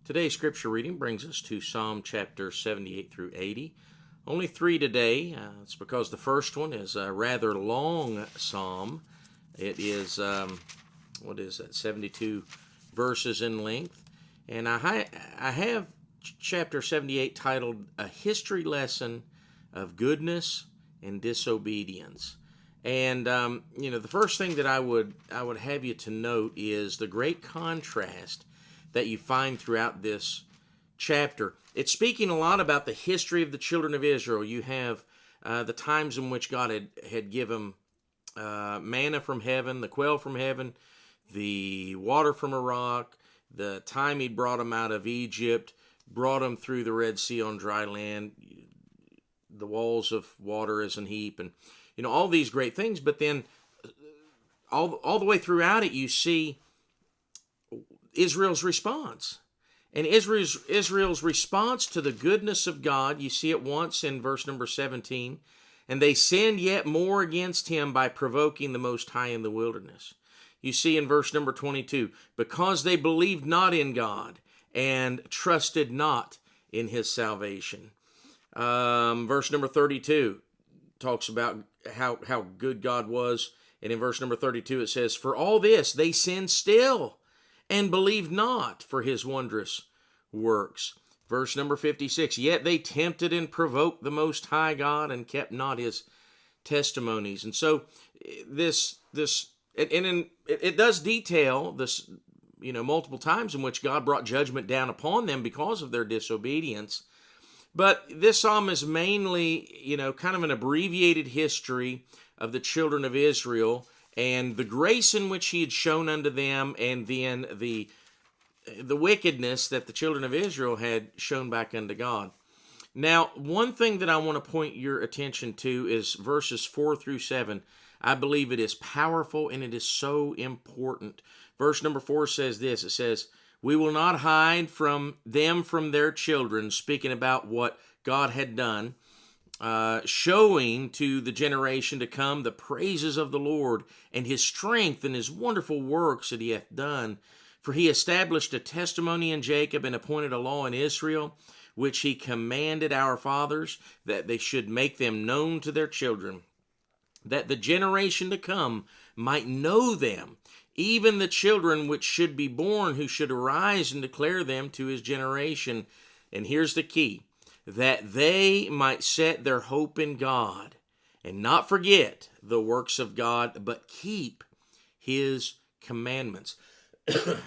Today's scripture reading brings us to Psalm chapter 78 through 80. Only three today. It's because the first one is a rather long psalm. It is, 72 verses in length. And I have chapter 78 titled A History Lesson of Goodness and Disobedience. And, the first thing that I would have you to note is the great contrast that you find throughout this chapter. It's speaking a lot about the history of the children of Israel. You have the times in which God had given manna from heaven, the quail from heaven, the water from a rock, the time he brought them out of Egypt, brought them through the Red Sea on dry land, the walls of water as an heap, and all these great things. But then all the way throughout it, you see Israel's response. And Israel's response to the goodness of God, you see it once in verse number 17. And they sinned yet more against him by provoking the Most High in the wilderness. You see in verse number 22, because they believed not in God and trusted not in his salvation. Verse number 32 talks about how good God was. And in verse number 32 it says, for all this they sinned still, and believed not for his wondrous works. Verse number 56, yet they tempted and provoked the Most High God and kept not his testimonies. And so it does detail this, multiple times in which God brought judgment down upon them because of their disobedience. But this psalm is mainly, kind of an abbreviated history of the children of Israel and the grace in which he had shown unto them, and then the wickedness that the children of Israel had shown back unto God. Now, one thing that I want to point your attention to is verses 4 through 7. I believe it is powerful and it is so important. Verse number 4 says this. It says, we will not hide from them from their children, speaking about what God had done, showing to the generation to come the praises of the Lord and his strength and his wonderful works that he hath done. For he established a testimony in Jacob and appointed a law in Israel, which he commanded our fathers, that they should make them known to their children, that the generation to come might know them, even the children which should be born, who should arise and declare them to his generation. And here's the key, that they might set their hope in God and not forget the works of God, but keep his commandments.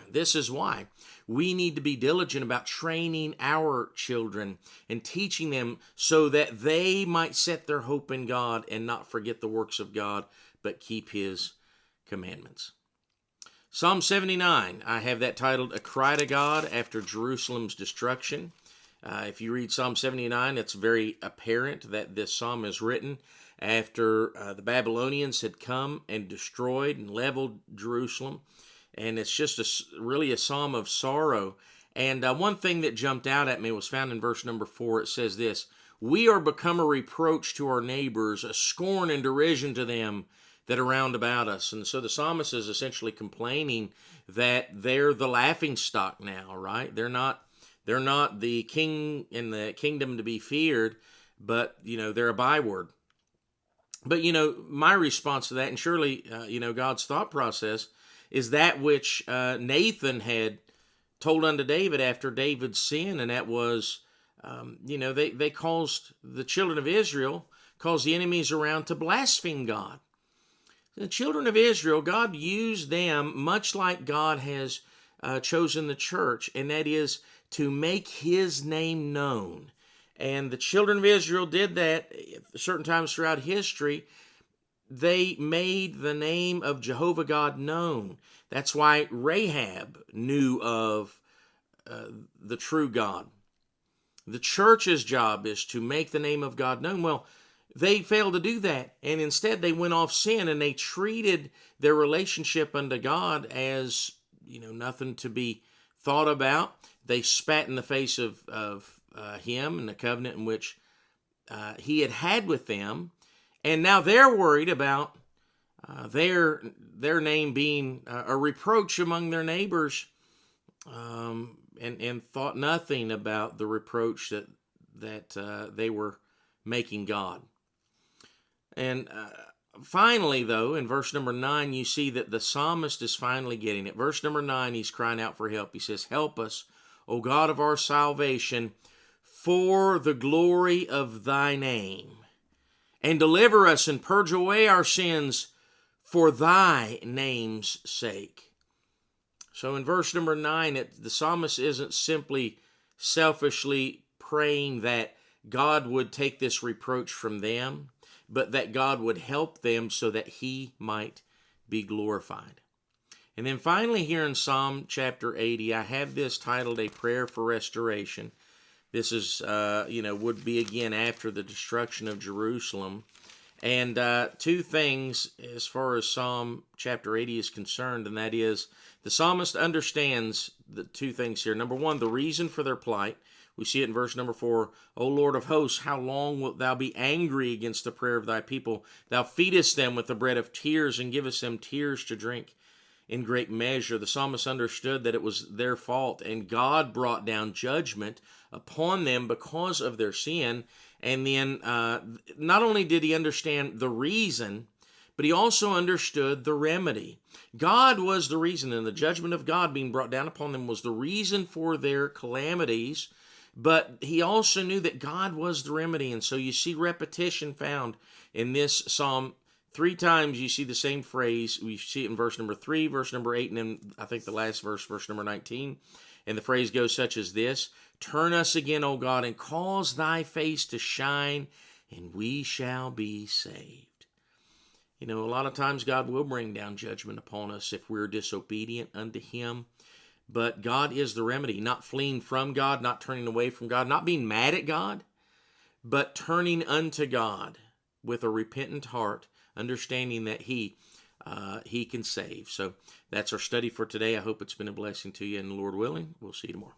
This is why we need to be diligent about training our children and teaching them so that they might set their hope in God and not forget the works of God, but keep his commandments. Psalm 79, I have that titled, A Cry to God After Jerusalem's Destruction. If you read Psalm 79, it's very apparent that this psalm is written after the Babylonians had come and destroyed and leveled Jerusalem. And it's just really a psalm of sorrow. And one thing that jumped out at me was found in verse number 4. It says this, we are become a reproach to our neighbors, a scorn and derision to them that are round about us. And so the psalmist is essentially complaining that they're the laughing stock now, right? They're not the king in the kingdom to be feared, but, they're a byword. But, my response to that, and surely, God's thought process, is that which Nathan had told unto David after David's sin, and that was, they caused the children of Israel, caused the enemies around to blaspheme God. The children of Israel, God used them much like God has chosen the church, and that is to make his name known. And the children of Israel did that at certain times throughout history. They made the name of Jehovah God known. That's why Rahab knew of the true God. The church's job is to make the name of God known. Well, they failed to do that, and instead they went off sin, and they treated their relationship unto God as, nothing to be thought about. They spat in the face of him and the covenant in which he had with them, and now they're worried about their name being a reproach among their neighbors and thought nothing about the reproach that they were making God. And finally, though, in verse number 9, you see that the psalmist is finally getting it. Verse number 9, he's crying out for help. He says, "Help us, O God of our salvation, for the glory of thy name, and deliver us and purge away our sins for thy name's sake." So in verse number 9, the psalmist isn't simply selfishly praying that God would take this reproach from them, but that God would help them so that he might be glorified. And then finally here in Psalm chapter 80, I have this titled A Prayer for Restoration. This is, would be again after the destruction of Jerusalem. And two things as far as Psalm chapter 80 is concerned, and that is the psalmist understands the two things here. Number one, the reason for their plight. We see it in verse number 4. "O Lord of hosts, how long wilt thou be angry against the prayer of thy people? Thou feedest them with the bread of tears and givest them tears to drink in great measure." The psalmist understood that it was their fault, and God brought down judgment upon them because of their sin. And then not only did he understand the reason, but he also understood the remedy. God was the reason, and the judgment of God being brought down upon them was the reason for their calamities. But he also knew that God was the remedy. And so you see repetition found in this psalm. 3 times you see the same phrase. We see it in verse number 3, verse number 8, and then I think the last verse number 19. And the phrase goes such as this: "Turn us again, O God, and cause thy face to shine, and we shall be saved." You know, a lot of times God will bring down judgment upon us if we're disobedient unto him. But God is the remedy, not fleeing from God, not turning away from God, not being mad at God, but turning unto God with a repentant heart, understanding that He can save. So that's our study for today. I hope it's been a blessing to you, and Lord willing, we'll see you tomorrow.